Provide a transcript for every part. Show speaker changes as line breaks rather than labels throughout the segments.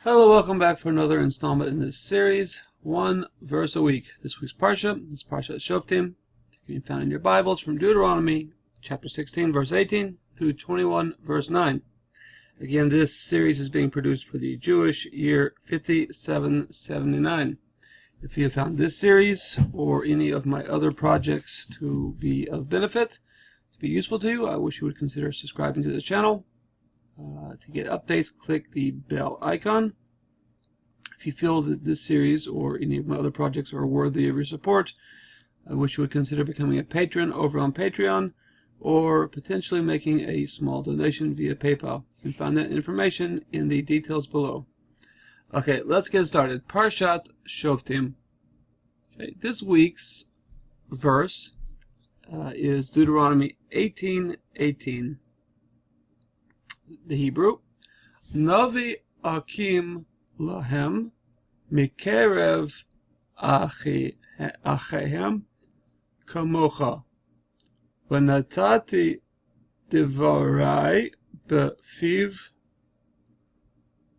Hello, welcome back for another installment in this series. One verse a week. This week's Parsha is Parsha Shoftim. It can be found in your Bibles from Deuteronomy chapter 16, verse 18 through 21, verse 9. Again, this series is being produced for the Jewish year 5779. If you have found this series or any of my other projects to be of benefit, to be useful to you, I wish you would consider subscribing to this channel. To get updates, click the bell icon. If you feel that this series or any of my other projects are worthy of your support, I wish you would consider becoming a patron over on Patreon or potentially making a small donation via PayPal. You can find that information in the details below. Okay, let's get started. Parshat Shoftim. Okay, this week's verse is Deuteronomy 18:18. The Hebrew, Navi Akim Lahem Mikerev Achehem Kamocha Vanatati Devarai Befiv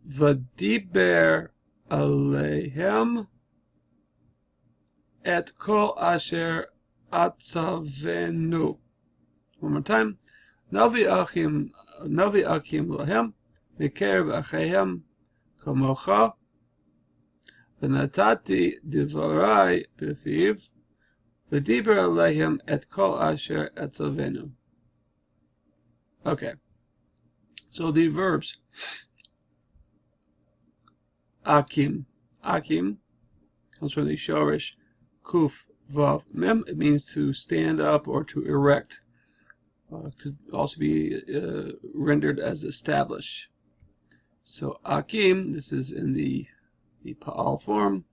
Vadiber Alehem Et Kol Asher Atzavenu. One more time. Navi Akim Lahem Mikerev Achehem Kamocha V'natati Divarai Befiv V'diber Alehem Et Kol Asher Etzavenu. Okay, so the verbs Akim comes from the Shorish Kuf Vav Mem. It means to stand up or to erect. Could also be rendered as establish. So Akim, this is in the Pa'al form.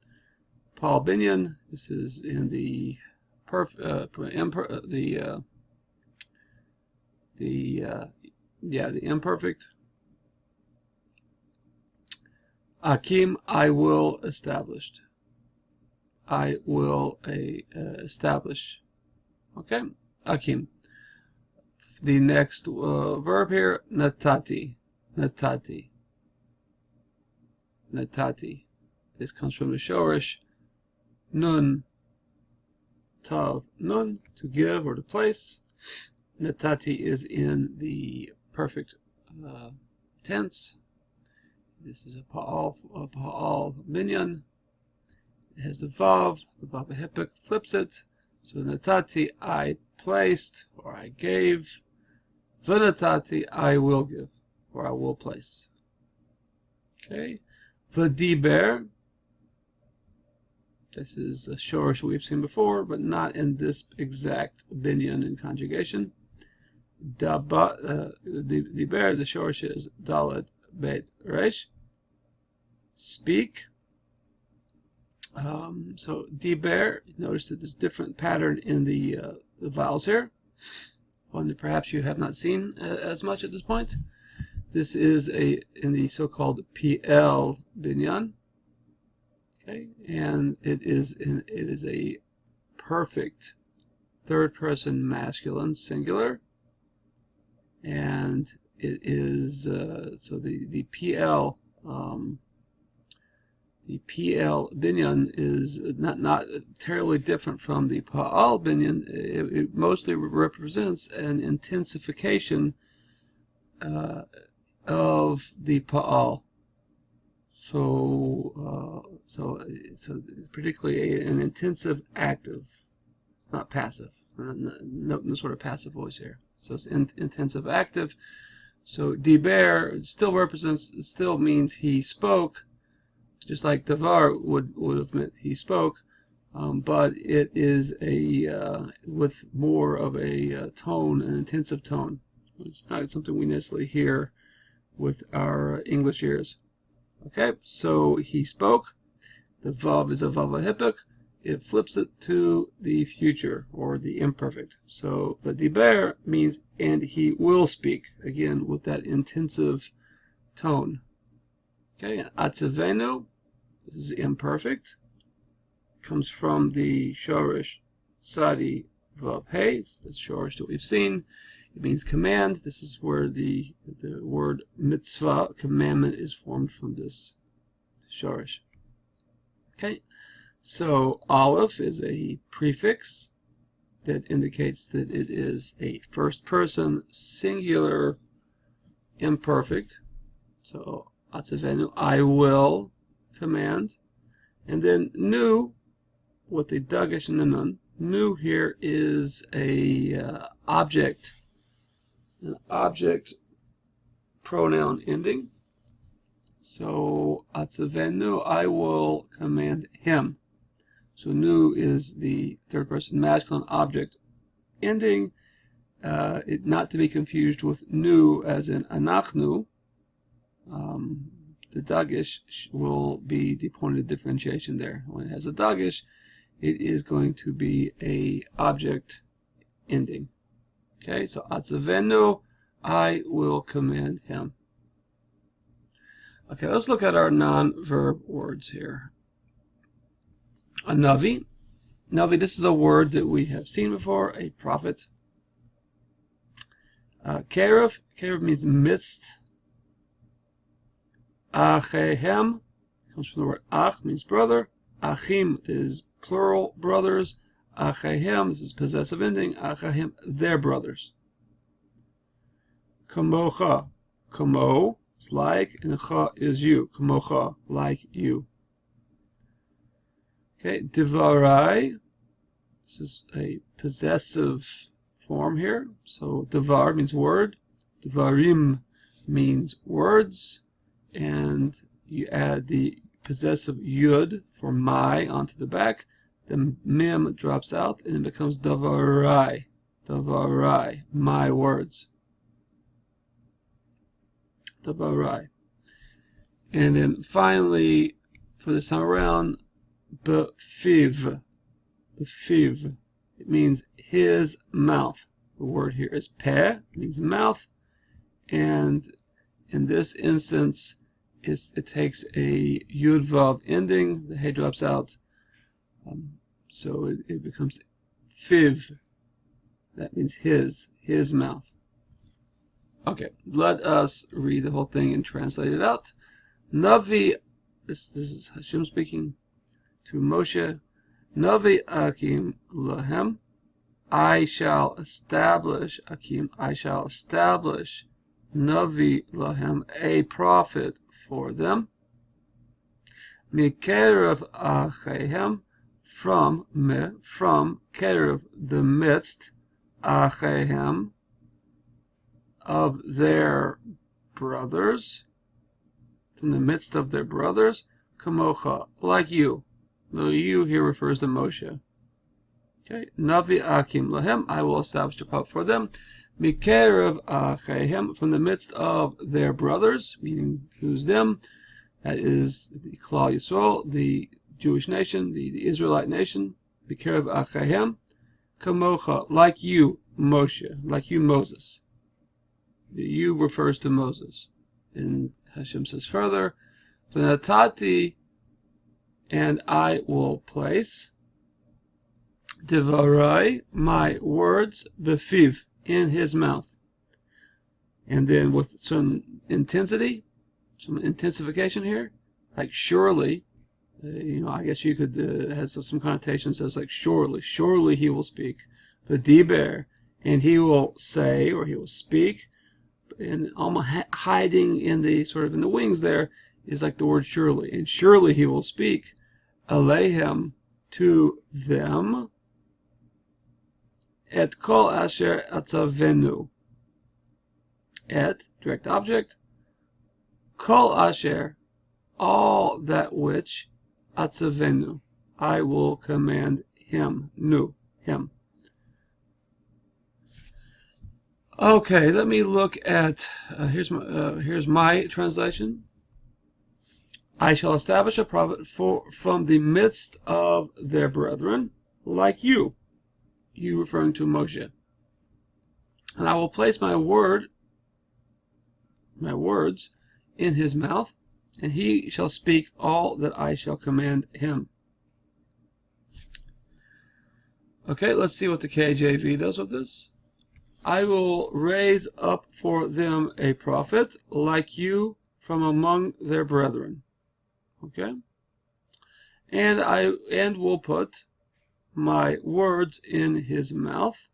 Pa'al Binyan, this is in the imperfect. Akim, I will established. I will establish. Okay, Akim. The next verb here, natati. This comes from the Shorish nun tav nun, to give or to place. Natati is in the perfect tense. This is a pa'al minyan. It has the vav hipik flips it. So natati, I placed or I gave. V'natati, I will give, or I will place. Okay. V'diber, this is a shorish we've seen before, but not in this exact binyan and conjugation. Diber, the shorish is daled bet resh. Speak. So diber, notice that there's a different pattern in the vowels here. One that perhaps you have not seen as much at this point. This is in the so-called PL binyan. Okay, and it is a perfect third-person masculine singular, and it is so the PL. The PL binyan is not terribly different from the Pa'al binyan. It mostly represents an intensification of the Pa'al. So particularly an intensive active. It's not passive. No sort of passive voice here. So it's intensive active. So diber still means he spoke. Just like davar would have meant he spoke, but it is with more of a tone, an intensive tone. It's not something we necessarily hear with our English ears. Okay, so he spoke. The vav is a vav hipik. It flips it to the future or the imperfect. So v'diber means and he will speak, again with that intensive tone. Okay, atzavenu, this is imperfect, comes from the shorish tzadi vav hey. It's the shorish that we've seen. It means command. This is where the word mitzvah, commandment, is formed from this shorish. Okay, so aleph is a prefix that indicates that it is a first person singular imperfect. So atzavenu, I will command. And then nu with the dagesh and the nun. Nu here is a object, an object pronoun ending. So atzavenu, I will command him. So nu is the third person masculine object ending, it not to be confused with nu as in anachnu. The dagesh will be the point of differentiation there. When it has a dagesh, it is going to be a object ending. Okay, so atzavenu, I will command him. Okay, let's look at our non-verb words here. A navi. Navi, this is a word that we have seen before, a prophet. Kerev. Kerev means midst. Achehem comes from the word ach, means brother. Achim is plural brothers. Achehem, this is possessive ending. Achahim, their brothers. Kamocha. Kamo is like, and cha is you. Kamocha, like you. Okay, devarai. This is a possessive form here. So devar means word. Devarim means words. And you add the possessive yud for my onto the back. The mem drops out and it becomes davarai. Davarai, my words. Davarai. And then finally, for this time around, befiv. Befiv. It means his mouth. The word here is peh, means mouth. And in this instance, it takes a yud vav ending. The hey drops out. So it becomes fiv. That means his mouth. Okay, let us read the whole thing and translate it out. Navi, this is Hashem speaking to Moshe. Navi akim lahem. I shall establish, akim, I shall establish Navi lahem, a prophet for them. Mikerev achehem, from kerev, the midst, achehem, of their brothers, from the midst of their brothers, kamocha, like you. The you here refers to Moshe. Okay, Navi akim lahem, I will establish a prophet for them. Mikerev achehem, from the midst of their brothers, meaning who's them? That is the Klal Yisrael, the Jewish nation, the Israelite nation. Mikerev achehem, kamocha, like you, Moshe, like you, Moses. The you refers to Moses. And Hashem says further, V'natati, and I will place Devarai, my words, befiv, in his mouth. And then with some intensity, some intensification here, like surely, I guess you could, has some connotations as like surely he will speak. The diber, and he will say, or he will speak, and almost hiding in the, sort of in the wings there, is like the word surely. And surely he will speak, alehem, to them, et kol asher atzavenu. Et, direct object, kol asher, all that which, atzavenu, I will command him, him. Okay, let me look at, here's my translation. I shall establish a prophet from the midst of their brethren, like you. You referring to Moshe. And I will place my words in his mouth, and he shall speak all that I shall command him. Okay, let's see what the KJV does with this. I will raise up for them a prophet like you from among their brethren. Okay? And will put my words in his mouth,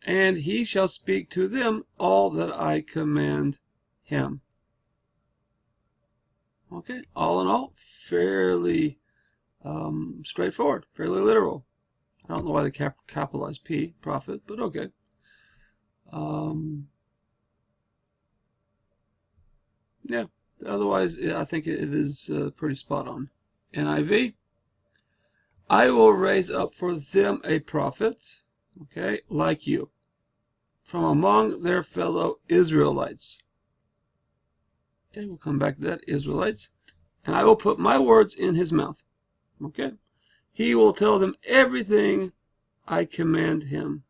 and he shall speak to them all that I command him. Okay, all in all, fairly straightforward, fairly literal. I don't know why they capitalized P, prophet, but okay. Yeah, otherwise, I think it is pretty spot on. NIV, I will raise up for them a prophet, okay, like you, from among their fellow Israelites. Okay, we'll come back to that, Israelites. And I will put my words in his mouth. Okay? He will tell them everything I command him.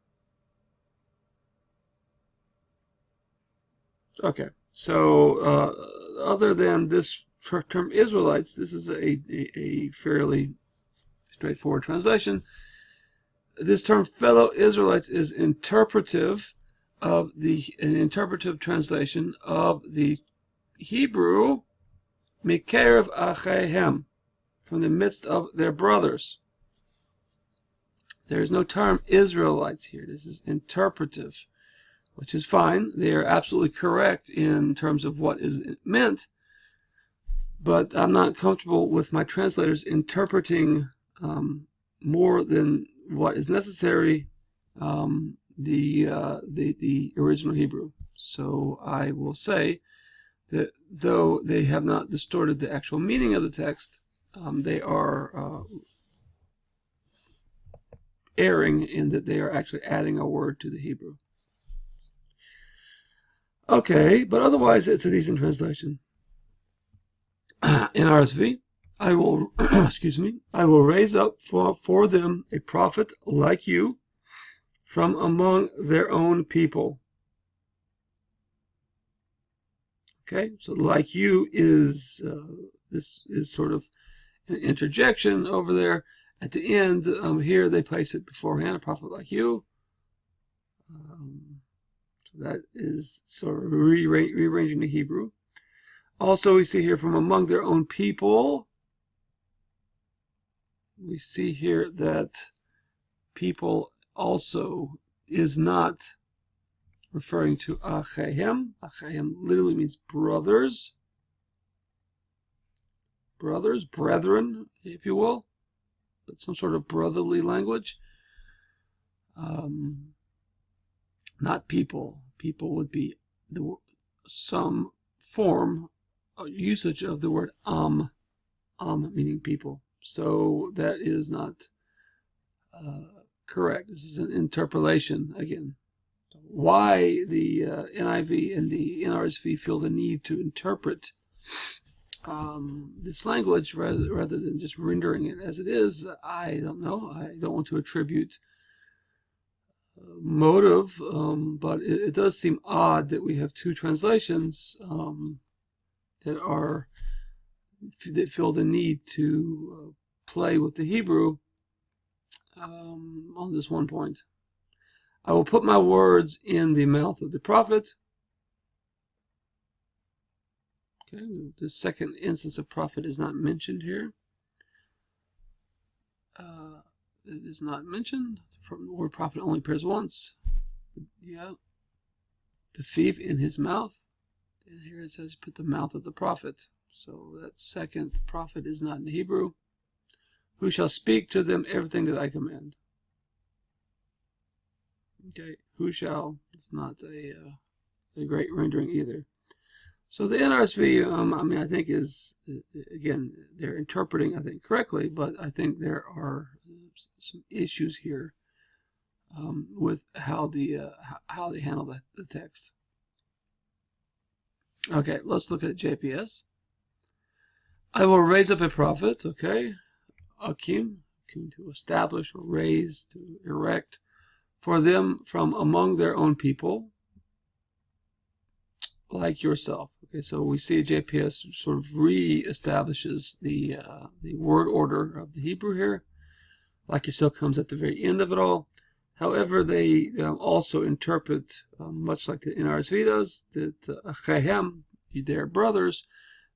Okay, so other than this term Israelites, this is a fairly straightforward translation. This term fellow Israelites is interpretive of an interpretive translation of the Hebrew Mikerev Achehem, from the midst of their brothers. There is no term Israelites here. This is interpretive, which is fine. They are absolutely correct in terms of what is meant, but I'm not comfortable with my translators interpreting more than what is necessary the original Hebrew. So I will say that though they have not distorted the actual meaning of the text, they are erring in that they are actually adding a word to the Hebrew. Okay, but otherwise it's a decent translation. In RSV, I will excuse me, I will raise up for them a prophet like you from among their own people. Okay, so like you is this is sort of an interjection over there at the end. Here they place it beforehand, a prophet like you. So that is sort of rearranging the Hebrew. Also, we see here from among their own people. We see here that people also is not referring to Achehem. Achehem literally means brothers. Brothers, brethren, if you will. But some sort of brotherly language. Not people. People would be some form, usage of the word meaning people. So that is not correct. This is an interpolation again. Why the NIV and the NRSV feel the need to interpret this language rather than just rendering it as it is, I don't know. I don't want to attribute motive, but it does seem odd that we have two translations that feel the need to play with the Hebrew on this one point. I will put my words in the mouth of the prophet. Okay, the second instance of prophet is not mentioned here. It is not mentioned. The word prophet only appears once. Yeah. The thief in his mouth. And here it says, put the mouth of the prophet. So that second prophet is not in Hebrew. Who shall speak to them everything that I command. Okay, who shall is not a great rendering either. So the NRSV, I think is, again, they're interpreting, I think, correctly, but I think there are some issues here with how they handle the text. Okay, let's look at JPS. I will raise up a prophet, okay, Akim, to establish or raise, to erect, for them from among their own people, like yourself. Okay, so we see JPS sort of re-establishes the word order of the Hebrew here. Like yourself comes at the very end of it all. However, they also interpret, much like the NRSV does, that achehem, their brothers,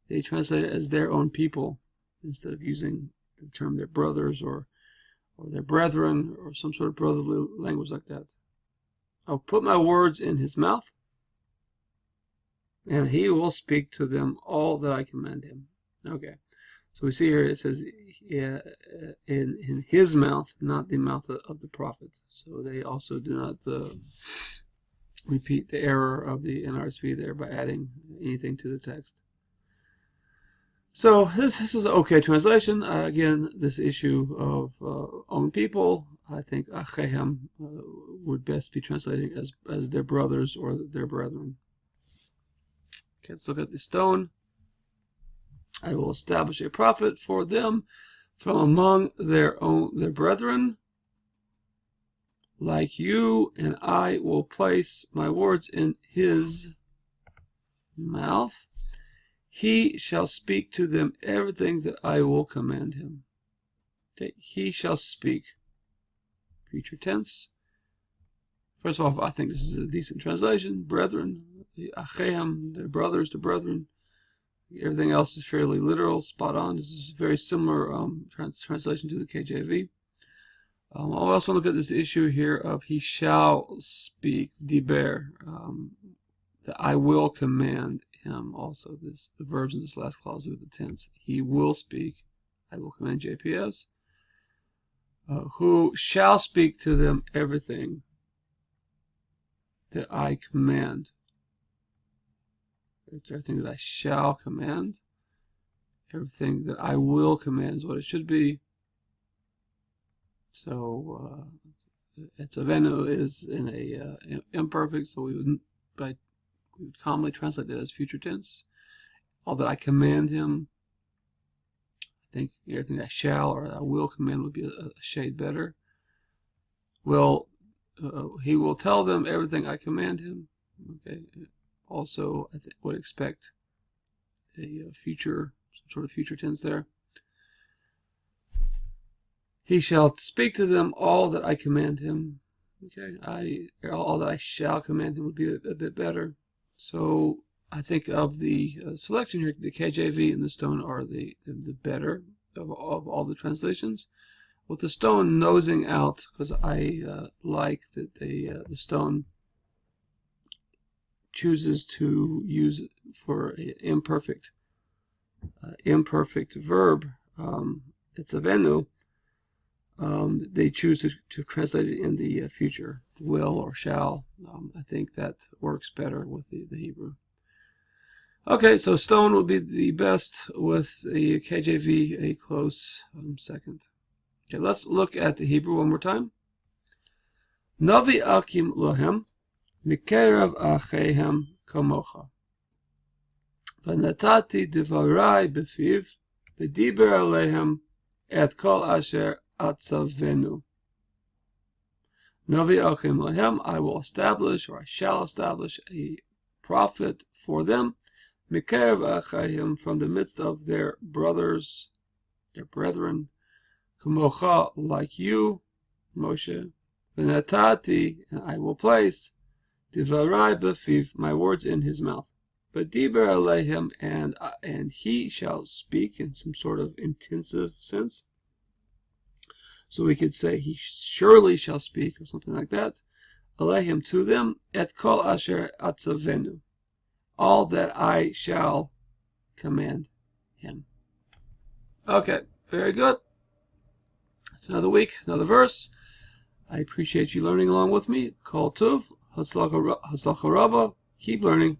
they translate it as their own people, instead of using the term their brothers or their brethren or some sort of brotherly language like that. I'll put my words in his mouth, and he will speak to them all that I command him. Okay, so we see here it says in his mouth, not the mouth of the prophet. So they also do not repeat the error of the NRSV there by adding anything to the text. So this is an okay translation. Again, this issue of own people, I think achehem would best be translated as their brothers or their brethren. Okay, let's look at the stone. I will establish a prophet for them from among their brethren, like you, and I will place my words in his mouth. He shall speak to them everything that I will command him. Okay, he shall speak. Future tense. First of all, I think this is a decent translation. Brethren, achehem, their brothers, the brethren. Everything else is fairly literal, spot on. This is a very similar translation to the KJV. I'll also look at this issue here of he shall speak, diber, that I will command him. Also, the verbs in this last clause are the tense. He will speak, I will command JPS. Who shall speak to them everything that I command. Everything that I shall command. Everything that I will command is what it should be. So, etzavenu is in a imperfect, so we would commonly translate that as future tense. All that I command him. I think everything I shall or I will command would be a shade better. Well, he will tell them everything I command him. Okay. Also, I would expect a some sort of future tense there. He shall speak to them all that I command him. Okay, all that I shall command him would be a bit better. So I think of the selection here, the KJV and the stone are the better of all the translations. With the stone nosing out, because I like that the stone chooses to use for an imperfect verb. It's a venu. They choose to translate it in the future, will or shall. I think that works better with the Hebrew. Okay, so stone would be the best, with the KJV a close second. Okay, let's look at the Hebrew one more time. Navi akim lohem mikerav achehem kamocha. V'natati divarai befiv v'diber alehem et kol asher atzavenu. Navi akim lohem, I will establish, or I shall establish, a prophet for them. Mikerav achehem, from the midst of their brothers, their brethren. Kamocha, like you, Moshe. V'natati, and I will place, divarai befiv, my words in his mouth. But diber alehem, and he shall speak in some sort of intensive sense. So we could say he surely shall speak, or something like that. Alehem, to them, et kol asher atzavenu, all that I shall command him. Okay, very good. It's another week, another verse. I appreciate you learning along with me. Kol tuv, hatzlacha rabba. Keep learning.